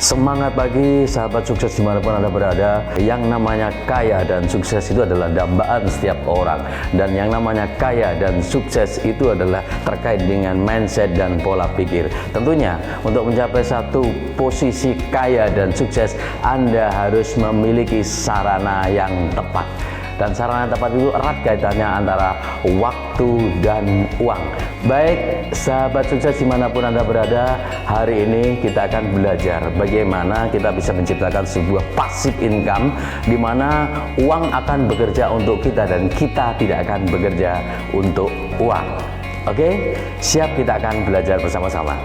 Semangat pagi sahabat sukses dimanapun Anda berada. Yang namanya kaya dan sukses itu adalah dambaan setiap orang. Dan yang namanya kaya dan sukses itu adalah terkait dengan mindset dan pola pikir. Tentunya untuk mencapai satu posisi kaya dan sukses, Anda harus memiliki sarana yang tepat. Dan sarana tepat itu erat kaitannya antara waktu dan uang. Baik sahabat sukses dimanapun Anda berada, hari ini kita akan belajar bagaimana kita bisa menciptakan sebuah passive income di mana uang akan bekerja untuk kita dan kita tidak akan bekerja untuk uang. Oke, siap, kita akan belajar bersama-sama.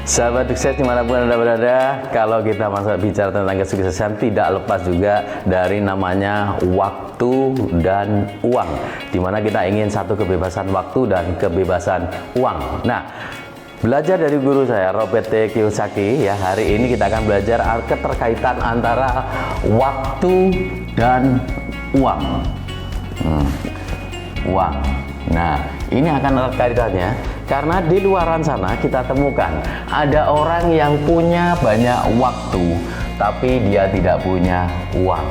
Sahabat sukses dimanapun Anda berada, kalau kita bicara tentang kesuksesan tidak lepas juga dari namanya waktu dan uang, dimana kita ingin satu kebebasan waktu dan kebebasan uang. Nah, belajar dari guru saya Robert T. Kiyosaki ya, hari ini kita akan belajar keterkaitan antara waktu dan uang. Uang. Nah, ini akan erat kaitannya karena di luaran sana kita temukan ada orang yang punya banyak waktu tapi dia tidak punya uang.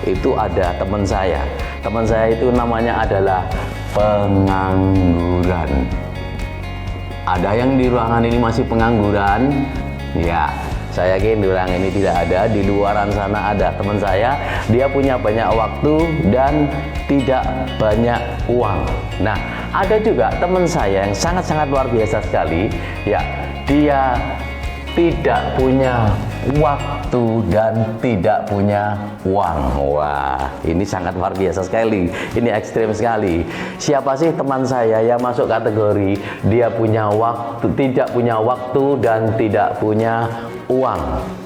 Itu ada teman saya. Teman saya itu namanya adalah pengangguran. Ada yang di ruangan ini masih pengangguran? Ya, saya yakin di ruangan ini tidak ada. Di luaran sana ada teman saya, dia punya banyak waktu dan tidak banyak uang. Nah, ada juga teman saya yang sangat-sangat luar biasa sekali, ya, dia tidak punya waktu dan tidak punya uang. Wah, ini sangat luar biasa sekali, ini ekstrim sekali. Siapa sih teman saya yang masuk kategori dia punya waktu, tidak punya waktu dan tidak punya uang?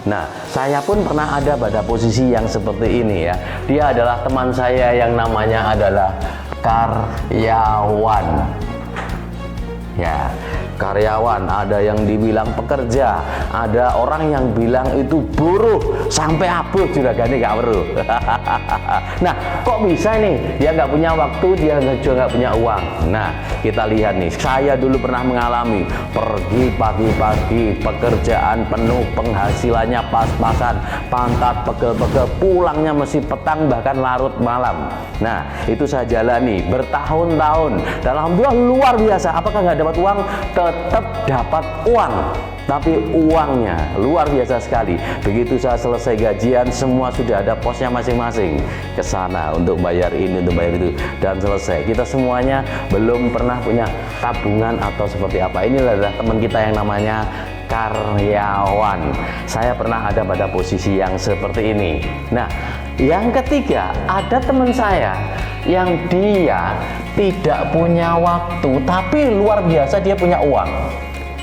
Nah, saya pun pernah ada pada posisi yang seperti ini ya. Dia adalah teman saya yang namanya adalah karyawan. Ya, karyawan, ada yang dibilang pekerja, ada orang yang bilang itu buruh, sampai abuh juragannya gak perlu. Nah, kok bisa nih dia nggak punya waktu, dia juga nggak punya uang? Nah, kita lihat nih, saya dulu pernah mengalami pergi pagi-pagi, pekerjaan penuh, penghasilannya pas-pasan, pantat pegel-pegel, pulangnya mesti petang bahkan larut malam. Nah, itu saya jalani bertahun-tahun. Dan alhamdulillah luar biasa. Apakah nggak dapat uang? Tetap dapat uang, tapi uangnya luar biasa sekali. Begitu saya selesai gajian, semua sudah ada posnya masing-masing ke sana untuk bayar ini, untuk bayar itu, dan selesai. Kita semuanya belum pernah punya tabungan atau seperti apa. Ini adalah teman kita yang namanya karyawan. Saya pernah ada pada posisi yang seperti ini. Nah, yang ketiga, ada teman saya yang dia tidak punya waktu tapi luar biasa dia punya uang.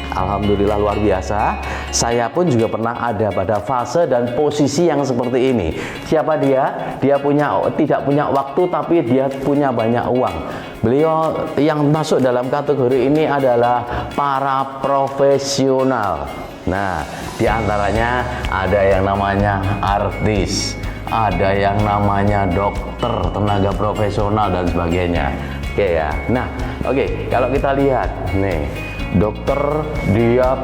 Alhamdulillah luar biasa. Saya pun juga pernah ada pada fase dan posisi yang seperti ini. Siapa dia? Dia tidak punya waktu tapi dia punya banyak uang. Beliau yang masuk dalam kategori ini adalah para profesional. Nah, diantaranya ada yang namanya artis, ada yang namanya dokter, tenaga profesional dan sebagainya. Oke ya. Nah, oke, kalau kita lihat nih, dokter dia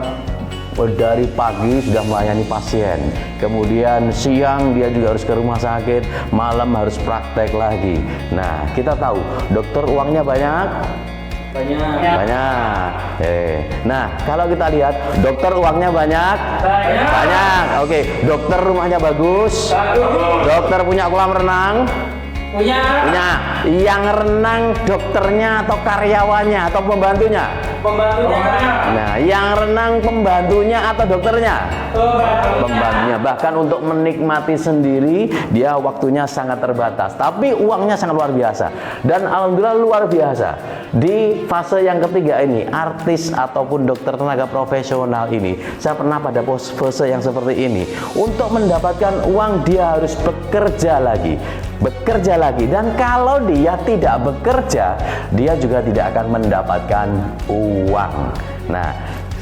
dari pagi sudah melayani pasien, kemudian siang dia juga harus ke rumah sakit, malam harus praktek lagi. Nah, kita tahu dokter uangnya banyak. Nah, kalau kita lihat dokter uangnya banyak. Oke, dokter rumahnya bagus. Dokter punya kolam renang. Punya. Yang renang dokternya atau karyawannya atau pembantunya? Nah, yang renang pembantunya atau dokternya? Pembantunya. Bahkan untuk menikmati sendiri dia waktunya sangat terbatas, tapi uangnya sangat luar biasa. Dan alhamdulillah luar biasa. Di fase yang ketiga ini, artis ataupun dokter tenaga profesional ini, saya pernah pada fase yang seperti ini. Untuk mendapatkan uang dia harus bekerja lagi. Dan kalau dia tidak bekerja, dia juga tidak akan mendapatkan uang. Nah,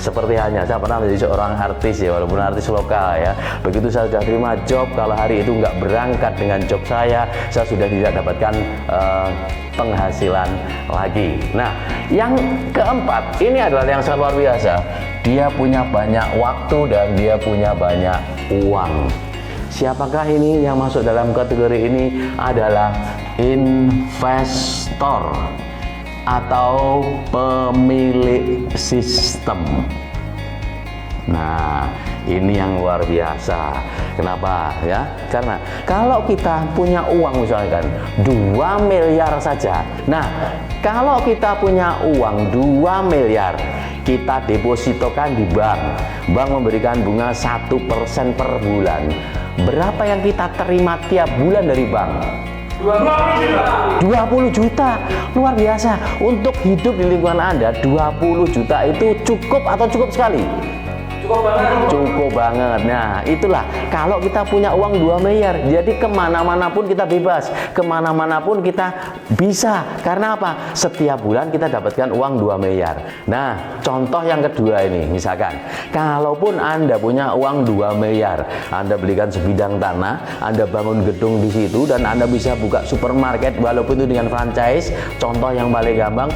Seperti hanya saya pernah menjadi seorang artis ya, walaupun artis lokal ya. Begitu saya sudah terima job, kalau hari itu nggak berangkat dengan job saya sudah tidak dapatkan penghasilan lagi. Nah, yang keempat ini adalah yang sangat luar biasa. Dia punya banyak waktu dan dia punya banyak uang. Siapakah ini yang masuk dalam kategori ini? Adalah investor atau pemilik sistem. Nah, ini yang luar biasa. Kenapa ya? Karena kalau kita punya uang misalkan 2 miliar saja. Nah, kalau kita punya uang 2 miliar, kita depositokan di bank. Bank memberikan bunga 1% per bulan. Berapa yang kita terima tiap bulan dari bank? 20 juta. Luar biasa. Untuk hidup di lingkungan Anda, 20 juta itu cukup atau cukup sekali? Cukup banget. Nah, itulah kalau kita punya uang 2 miliar, jadi kemana-mana pun kita bebas, kemana-mana pun kita bisa. Karena apa? Setiap bulan kita dapatkan uang 2 miliar. Nah, contoh yang kedua ini, misalkan kalaupun Anda punya uang 2 miliar, Anda belikan sebidang tanah, Anda bangun gedung di situ, dan Anda bisa buka supermarket walaupun itu dengan franchise. Contoh yang paling gampang,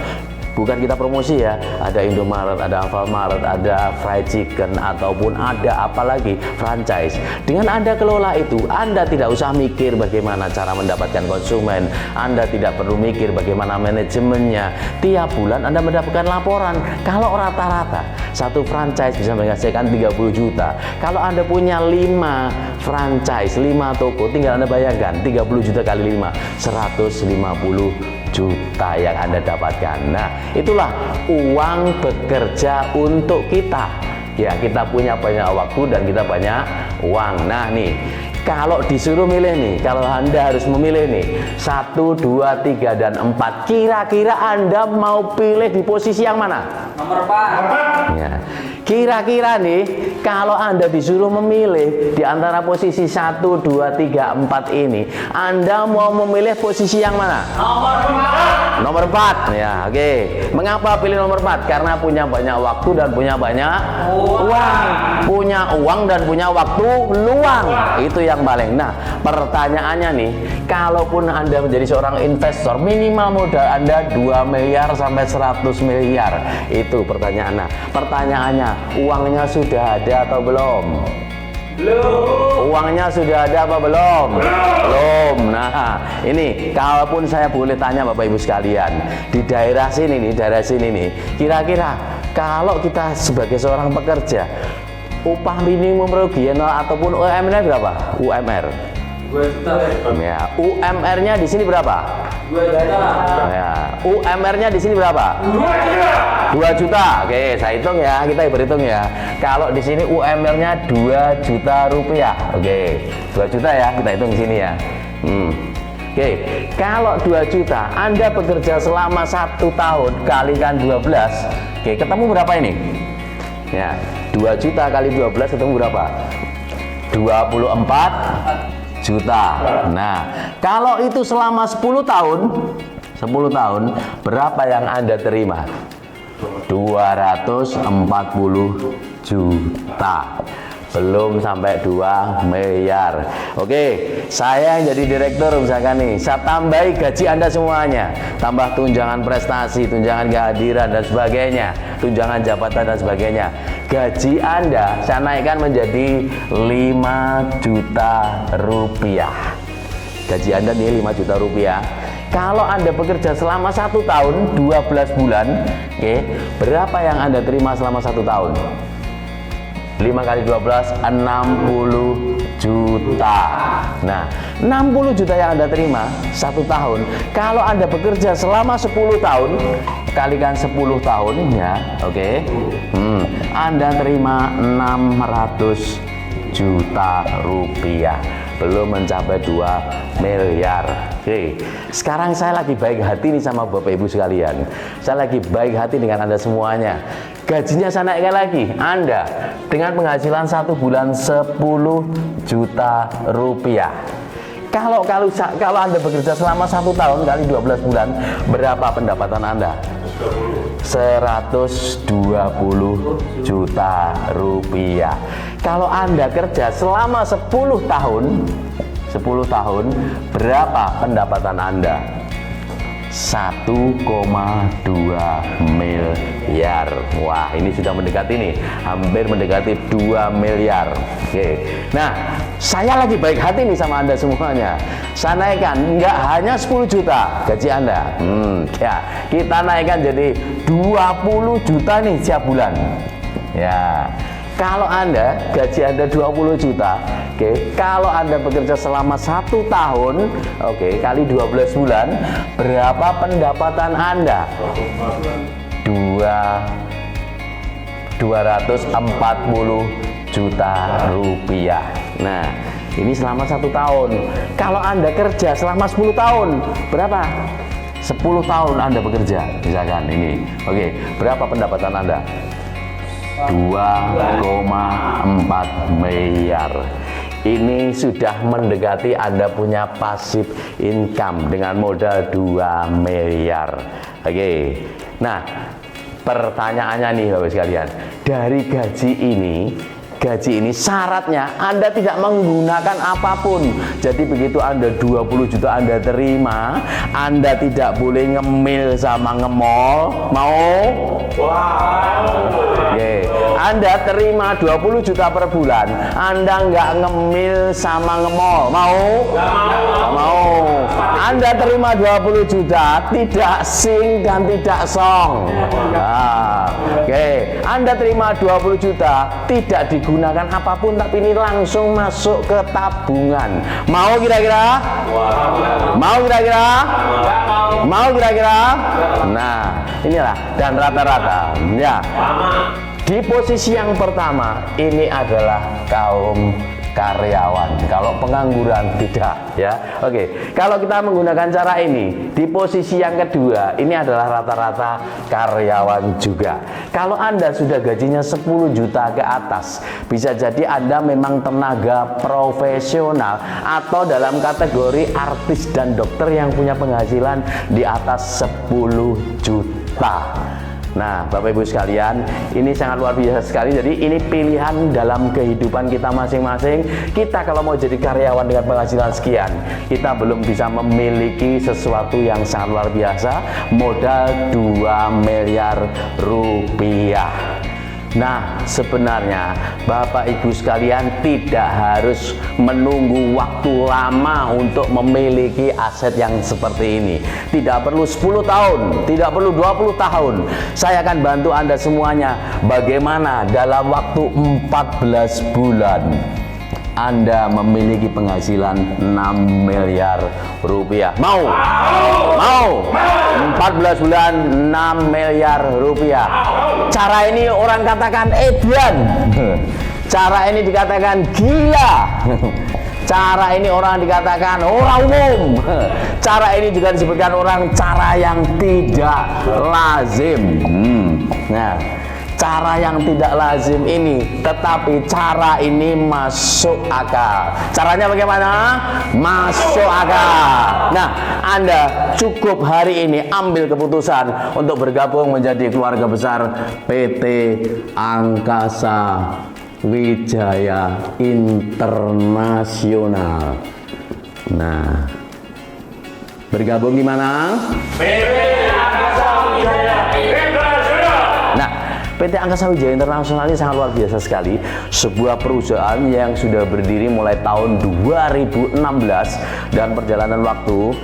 bukan kita promosi ya, ada Indomaret, ada Alfamart, ada fried chicken, ataupun ada apalagi franchise. Dengan Anda kelola itu, Anda tidak usah mikir bagaimana cara mendapatkan konsumen, Anda tidak perlu mikir bagaimana manajemennya. Tiap bulan Anda mendapatkan laporan. Kalau rata-rata satu franchise bisa menghasilkan 30 juta, kalau Anda punya 5 franchise, 5 toko, tinggal Anda bayangkan 30 juta kali 5, 150 juta yang Anda dapatkan. Nah, itulah uang bekerja untuk kita. Ya, kita punya banyak waktu dan kita banyak uang. Nah, nih, kalau disuruh milih nih, kalau Anda harus memilih nih 1, 2, 3, dan 4, kira-kira Anda mau pilih di posisi yang mana? Nomor 4. Ya. Kira-kira nih, kalau Anda disuruh memilih di antara posisi 1, 2, 3, 4 ini, Anda mau memilih posisi yang mana? Nomor 4. Nomor 4. Ya, oke. Mengapa pilih nomor 4? Karena punya banyak waktu dan punya banyak uang. Punya uang dan punya waktu luang. Itu yang paling. Nah, pertanyaannya nih, kalaupun Anda menjadi seorang investor, minimal modal Anda 2 miliar sampai 100 miliar. Itu pertanyaan. Nah, pertanyaannya, uangnya sudah ada atau belum? Belum. Uangnya sudah ada apa belum? Belum. Nah, ini kalaupun saya boleh tanya Bapak Ibu sekalian, di daerah sini nih, kira-kira kalau kita sebagai seorang pekerja, upah minimum regional ataupun UMR berapa? UMR. 2 juta. Ya, UMR-nya di sini berapa? 2 juta. Ya, UMR-nya di sini berapa? 2 juta. 2 juta. Oke, saya hitung ya, kita berhitung ya. Kalau di sini UMR-nya 2 juta rupiah. Oke, 2 juta ya, kita hitung di sini ya. Oke, kalau 2 juta, Anda bekerja selama 1 tahun kalikan 12. Oke, ketemu berapa ini? Ya, 2 juta kali 12 ketemu berapa? 24 juta. Nah, kalau itu selama 10 tahun, berapa yang Anda terima? 240 juta. Belum sampai 2 miliar. Oke, saya yang jadi direktur misalkan nih, saya tambahi gaji Anda semuanya, tambah tunjangan prestasi, tunjangan kehadiran dan sebagainya, tunjangan jabatan dan sebagainya. Gaji Anda saya naikkan menjadi 5 juta rupiah. Gaji Anda nih 5 juta rupiah. Kalau Anda bekerja selama 1 tahun 12 bulan, oke, berapa yang Anda terima selama 1 tahun? 5 kali 12, 60 juta. Nah, 60 juta yang Anda terima 1 tahun. Kalau Anda bekerja selama 10 tahun, kalikan 10 tahun ya, oke. Anda terima 600 juta rupiah. Belum mencapai 2 miliar. Oke, sekarang saya lagi baik hati nih sama Bapak Ibu sekalian. Saya lagi baik hati dengan Anda semuanya. Gajinya saya naikkan lagi. Anda dengan penghasilan 1 bulan 10 juta rupiah. Kalau Anda bekerja selama 1 tahun kali 12 bulan, berapa pendapatan Anda? 120 juta rupiah. Kalau Anda kerja selama 10 tahun, berapa pendapatan Anda? 1,2 miliar. Wah, ini sudah mendekati nih, hampir mendekati 2 miliar. Oke. Nah, saya lagi baik hati nih sama Anda semuanya. Saya naikkan nggak hanya 10 juta gaji Anda. Ya, kita naikkan jadi 20 juta nih setiap bulan. Ya. Kalau Anda gaji Anda 20 juta, oke, kalau Anda bekerja selama 1 tahun, oke, kali 12 bulan, berapa pendapatan Anda? 240 juta rupiah. Nah, ini selama 1 tahun. Kalau Anda kerja selama 10 tahun, berapa? 10 tahun Anda bekerja, misalkan ini. Oke, berapa pendapatan Anda? 2,4 miliar. Ini sudah mendekati Anda punya passive income dengan modal 2 miliar. Oke. Nah, pertanyaannya nih Bapak sekalian, dari gaji ini syaratnya Anda tidak menggunakan apapun. Jadi begitu Anda 20 juta Anda terima, Anda tidak boleh ngemil sama ngemol. Mau? Oke. Anda terima 20 juta per bulan, Anda nggak ngemil sama ngemol. Mau? Nggak mau. Anda terima 20 juta, tidak sing dan tidak song. Nah, oke. Anda terima 20 juta, tidak digunakan apapun, tapi ini langsung masuk ke tabungan. Mau kira-kira? Mau kira-kira? Mau kira-kira? Nah, inilah dan rata-rata ya. Di posisi yang pertama ini adalah kaum karyawan. Kalau pengangguran tidak ya. Oke. Kalau kita menggunakan cara ini, di posisi yang kedua ini adalah rata-rata karyawan juga. Kalau Anda sudah gajinya 10 juta ke atas, bisa jadi Anda memang tenaga profesional atau dalam kategori artis dan dokter yang punya penghasilan di atas 10 juta. Nah, Bapak Ibu sekalian, ini sangat luar biasa sekali. Jadi ini pilihan dalam kehidupan kita masing-masing. Kita kalau mau jadi karyawan dengan penghasilan sekian, kita belum bisa memiliki sesuatu yang sangat luar biasa, modal 2 miliar rupiah. Nah, sebenarnya Bapak Ibu sekalian tidak harus menunggu waktu lama untuk memiliki aset yang seperti ini. Tidak perlu 10 tahun, tidak perlu 20 tahun. Saya akan bantu Anda semuanya bagaimana dalam waktu 14 bulan Anda memiliki penghasilan 6 miliar rupiah. Mau? Mau? 14 bulan 6 miliar rupiah. Cara ini orang katakan edan. Cara ini dikatakan gila. Cara ini orang dikatakan orang umum. Cara ini juga disebutkan orang cara yang tidak lazim. Nah, cara yang tidak lazim ini, tetapi cara ini masuk akal. Caranya bagaimana? Masuk akal. Nah, Anda cukup hari ini ambil keputusan untuk bergabung menjadi keluarga besar PT Angkasa Wijaya Internasional. Nah, bergabung di mana? PT Angkasa Wijaya Internasional. Nah, PT Angkasa Wijaya Internasional ini sangat luar biasa sekali. Sebuah perusahaan yang sudah berdiri mulai tahun 2016 dan perjalanan waktu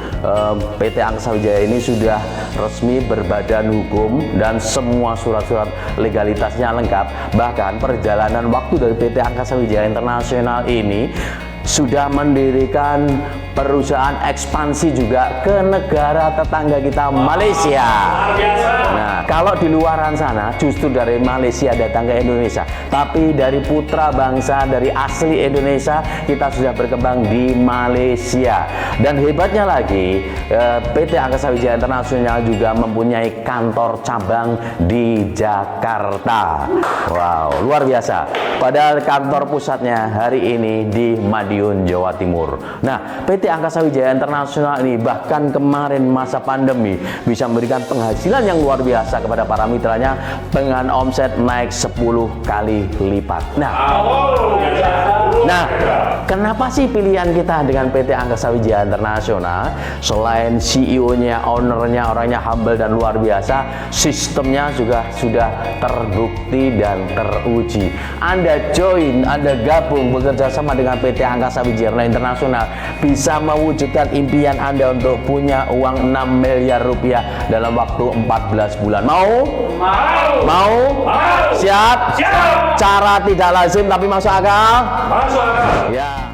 PT Angkasa Wijaya ini sudah resmi berbadan hukum dan semua surat-surat legalitasnya lengkap. Bahkan perjalanan waktu dari PT Angkasa Wijaya Internasional ini sudah mendirikan perusahaan ekspansi juga ke negara tetangga kita, Malaysia. Nah, kalau di luaran sana justru dari Malaysia datang ke Indonesia, tapi dari putra bangsa, dari asli Indonesia, kita sudah berkembang di Malaysia. Dan hebatnya lagi, PT Angkasa Wijaya Internasional juga mempunyai kantor cabang di Jakarta. Wow, luar biasa. Padahal kantor pusatnya hari ini di Madiun, Jawa Timur. Nah, PT Angkasa Wijaya Internasional ini bahkan kemarin masa pandemi bisa memberikan penghasilan yang luar biasa kepada para mitranya dengan omset naik 10 kali lipat. Nah, kenapa sih pilihan kita dengan PT Angkasa Wijaya Internasional? Selain CEO-nya, ownernya, orangnya humble dan luar biasa, sistemnya juga sudah terbukti dan teruji. Anda join, Anda gabung bekerja sama dengan PT Angkasa Wijaya Internasional, bisa mewujudkan impian Anda untuk punya uang 6 miliar rupiah dalam waktu 14 bulan. Mau? Mau? Siap? Cara tidak lazim tapi masuk akal? Masuk akal. Ya.